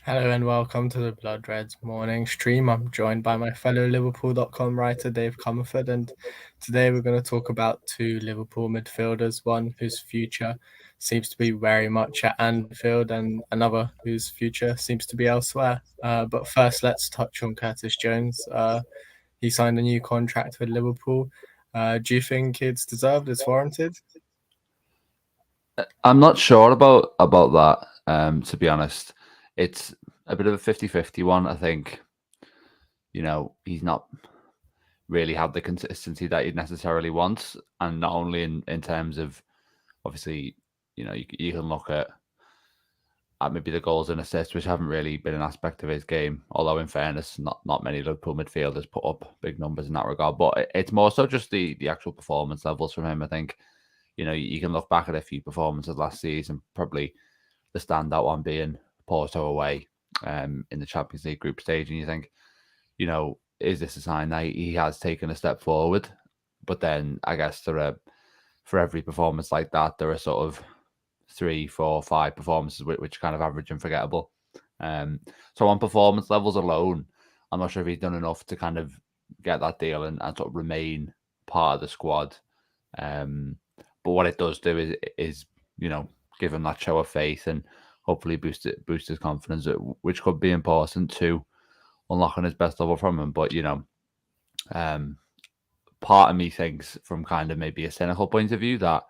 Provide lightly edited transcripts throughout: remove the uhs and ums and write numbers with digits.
Hello and welcome to the Blood Reds morning stream. I'm joined by my fellow Liverpool.com writer Dave Comerford, and today we're going to talk about two Liverpool midfielders, one whose future seems to be very much at Anfield and another whose future seems to be elsewhere. But first, let's touch on Curtis Jones. He signed a new contract with Liverpool. Do you think it's deserved, it's warranted? I'm not sure about that, to be honest. It's a bit of a 50-50 one, I think. He's not really had the consistency that he'd necessarily want, and not only in terms of, obviously, you can look at maybe the goals and assists, which haven't really been an aspect of his game. Although, in fairness, not many Liverpool midfielders put up big numbers in that regard. But it's more so just the actual performance levels from him, I think. You can look back at a few performances last season, probably the standout one being Porto away in the Champions League group stage, and you think, is this a sign that he has taken a step forward? But then I guess for every performance like that, there are sort of 3, 4, 5 performances which kind of average and forgettable. So on performance levels alone, I'm not sure if he's done enough to kind of get that deal and sort of remain part of the squad. But what it does do is give him that show of faith and hopefully boost his confidence, which could be important to unlocking his best level from him. But part of me thinks, from kind of maybe a cynical point of view, that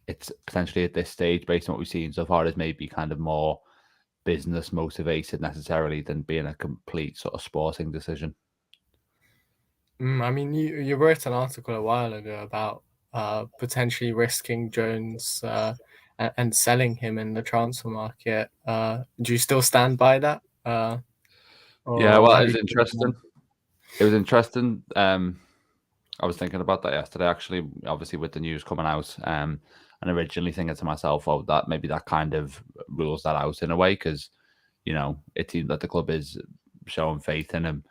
it's potentially at this stage, based on what we've seen so far, is maybe kind of more business motivated necessarily than being a complete sort of sporting decision. I mean, you wrote an article a while ago about potentially risking Jones and selling him in the transfer market. Do you still stand by that? Yeah, well, it was interesting. It was interesting. I was thinking about that yesterday, actually, obviously with the news coming out, and originally thinking to myself, oh, that maybe that kind of rules that out in a way, because, it seems that the club is showing faith in him.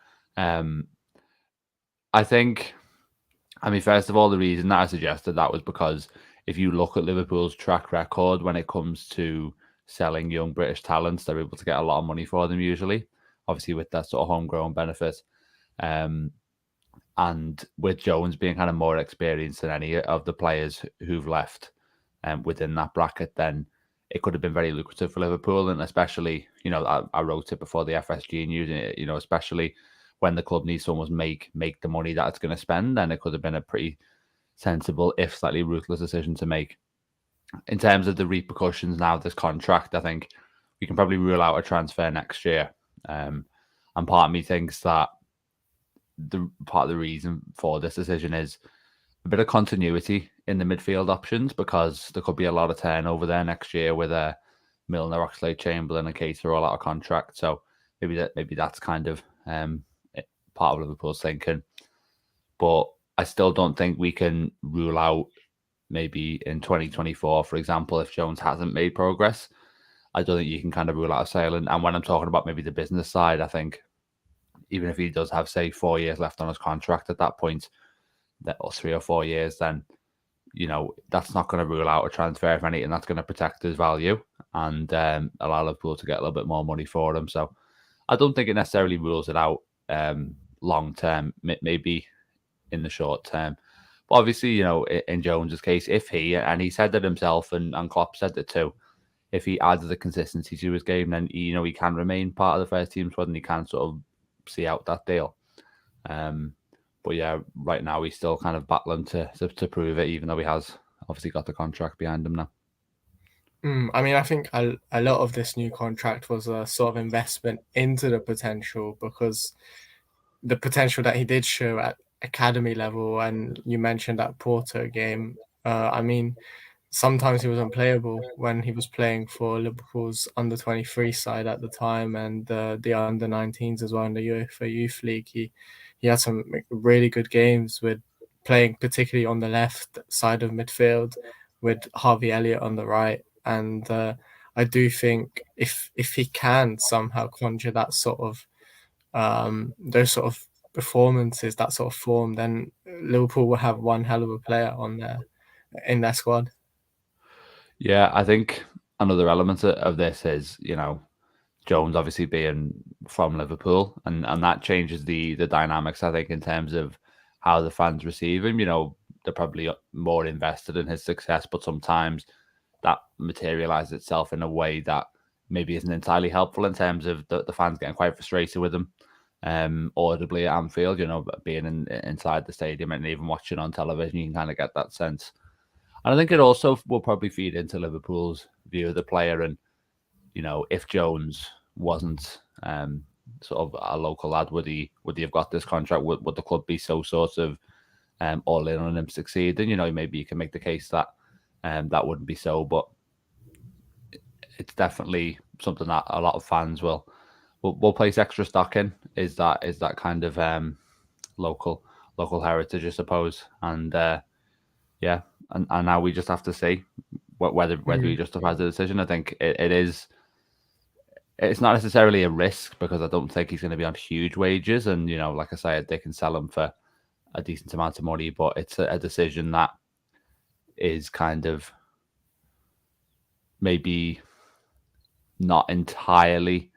I think, first of all, the reason that I suggested that was because if you look at Liverpool's track record when it comes to selling young British talents, they're able to get a lot of money for them usually, obviously with that sort of homegrown benefit. And with Jones being kind of more experienced than any of the players who've left within that bracket, then it could have been very lucrative for Liverpool. And especially, I wrote it before the FSG news, especially when the club needs to almost make the money that it's going to spend, then it could have been a pretty sensible, if slightly ruthless decision to make. In terms of the repercussions now of this contract, I think we can probably rule out a transfer next year. And part of me thinks that part of the reason for this decision is a bit of continuity in the midfield options, because there could be a lot of turnover there next year with Milner, Oxlade-Chamberlain and Keita all out of contract. So maybe that's kind of part of Liverpool's thinking. But I still don't think we can rule out maybe in 2024, for example, if Jones hasn't made progress, I don't think you can kind of rule out a sale. And when I'm talking about maybe the business side, I think even if he does have, say, 4 years left on his contract at that point, or 3 or 4 years, then, that's not going to rule out a transfer, if anything, that's going to protect his value and allow Liverpool to get a little bit more money for him. So I don't think it necessarily rules it out long term, maybe in the short term. But obviously, in Jones's case, if and he said that himself, and Klopp said it too, if he adds the consistency to his game, then, he can remain part of the first team squad and he can sort of see out that deal. But yeah, right now he's still kind of battling to prove it, even though he has obviously got the contract behind him now. I think a lot of this new contract was a sort of investment into the potential, because the potential that he did show at academy level, and you mentioned that Porto game, sometimes he was unplayable when he was playing for Liverpool's under-23 side at the time, and the under-19s as well in the UEFA Youth League. He had some really good games with playing particularly on the left side of midfield with Harvey Elliott on the right. And I do think if he can somehow conjure that sort of those sort of performances, that sort of form, then Liverpool will have one hell of a player in their squad. Yeah, I think another element of this is, Jones obviously being from Liverpool, and that changes the dynamics, I think, in terms of how the fans receive him. They're probably more invested in his success, but sometimes that materializes itself in a way that maybe isn't entirely helpful in terms of the fans getting quite frustrated with him. Audibly at Anfield, being inside the stadium and even watching on television, you can kind of get that sense. And I think it also will probably feed into Liverpool's view of the player. And, if Jones wasn't sort of a local lad, would he have got this contract? Would the club be so sort of all in on him succeeding? Maybe you can make the case that that wouldn't be so, but it's definitely something that a lot of fans will place extra stock in. Is that kind of local heritage, I suppose. And yeah, and now we just have to see whether he justifies the decision. I think it's not necessarily a risk, because I don't think he's going to be on huge wages, and like I said, they can sell him for a decent amount of money, but it's a decision that is kind of maybe not entirely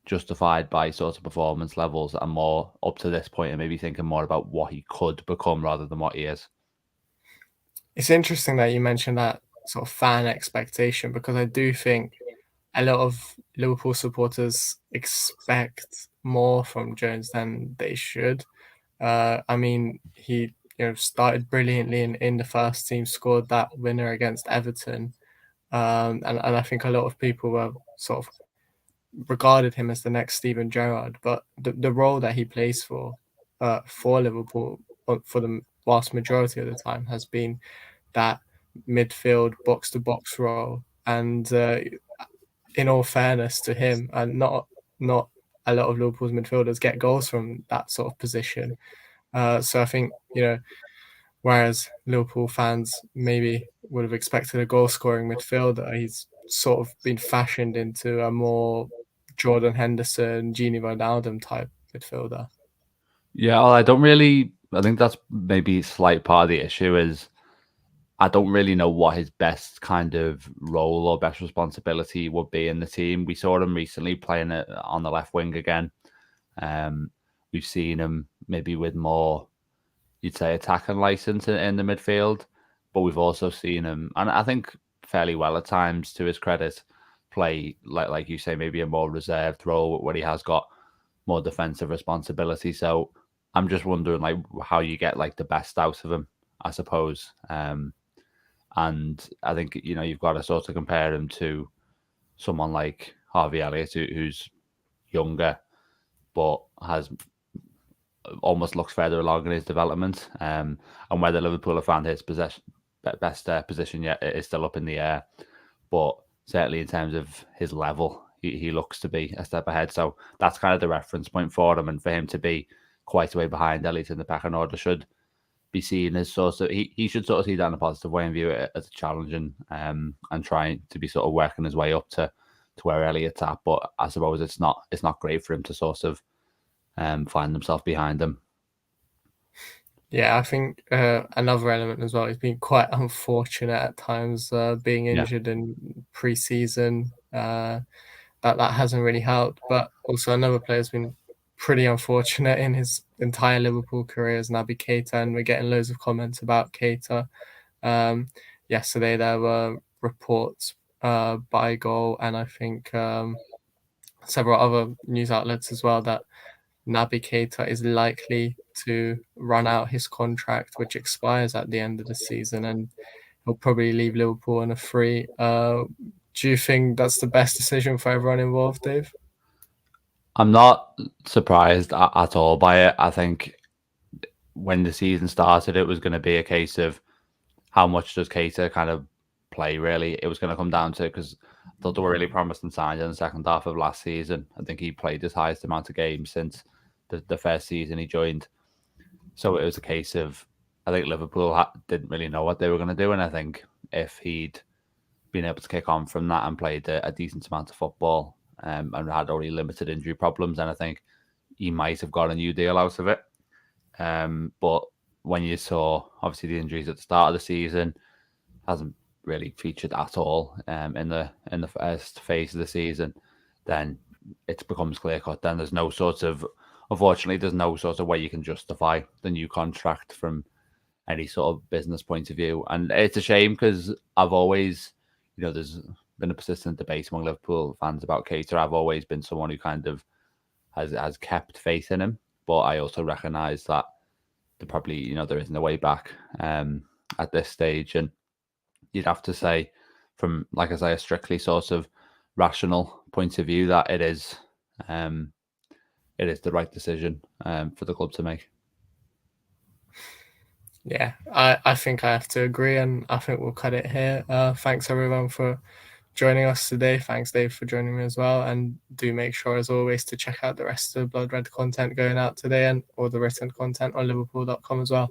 justified by sort of performance levels, and more up to this point and maybe thinking more about what he could become rather than what he is. It's interesting that you mentioned that sort of fan expectation, because I do think a lot of Liverpool supporters expect more from Jones than they should. I mean, he started brilliantly in the first team, scored that winner against Everton, and I think a lot of people were sort of regarded him as the next Steven Gerrard. But the role that he plays for Liverpool for the vast majority of the time has been that midfield box to box role, and in all fairness to him, and not a lot of Liverpool's midfielders get goals from that sort of position. So I think, whereas Liverpool fans maybe would have expected a goal scoring midfielder, he's sort of been fashioned into a more Jordan Henderson, Gini Wijnaldum type midfielder. Yeah, well, I think that's maybe a slight part of the issue is I don't really know what his best kind of role or best responsibility would be in the team. We saw him recently playing it on the left wing again. We've seen him maybe with more, you'd say, attacking license in the midfield, but we've also seen him, and I think fairly well at times, to his credit, play like you say, maybe a more reserved role where he has got more defensive responsibility. So I'm just wondering, like, how you get like the best out of him, I suppose. And I think you've got to sort of compare him to someone like Harvey Elliott, who's younger but has almost looks further along in his development. And whether Liverpool have found his best position yet, it is still up in the air. But certainly in terms of his level, he looks to be a step ahead. So that's kind of the reference point for him, and for him to be quite a way behind Elliott in the pecking order should be seen as sort of, he should sort of see that in a positive way and view it as a challenge, and trying to be sort of working his way up to where Elliott's at. But I suppose it's not great for him to sort of find himself behind him. Yeah, I think another element as well, he's been quite unfortunate at times, being injured in pre-season. That hasn't really helped. But also another player's been pretty unfortunate in his entire Liverpool career is Naby Keita, and we're getting loads of comments about Keita. Yesterday there were reports by Goal, and I think several other news outlets as well, that Naby Keita is likely to run out his contract, which expires at the end of the season, and he'll probably leave Liverpool on a free. Do you think that's the best decision for everyone involved, Dave? I'm not surprised at all by it. I think when the season started, it was going to be a case of how much does Keita kind of play, really. It was going to come down to, because I thought they were really promising signs in the second half of last season. I think he played his highest amount of games since the first season he joined. So it was a case of, I think Liverpool didn't really know what they were going to do. And I think if he'd been able to kick on from that and played a decent amount of football, and had only limited injury problems, then I think he might have got a new deal out of it. But when you saw, obviously, the injuries at the start of the season, hasn't really featured at all in the first phase of the season, then it becomes clear cut. Then there's no sort of, unfortunately, there's no sort of way you can justify the new contract from any sort of business point of view. And it's a shame because I've always, there's been a persistent debate among Liverpool fans about Keita. I've always been someone who kind of has kept faith in him, but I also recognise that there probably, there isn't a way back at this stage. And you'd have to say, from, like I say, a strictly sort of rational point of view, that it is the right decision for the club to make. Yeah, I think I have to agree, and I think we'll cut it here. Thanks everyone for joining us today. Thanks Dave for joining me as well, and do make sure as always to check out the rest of the Blood Red content going out today and all the written content on liverpool.com as well.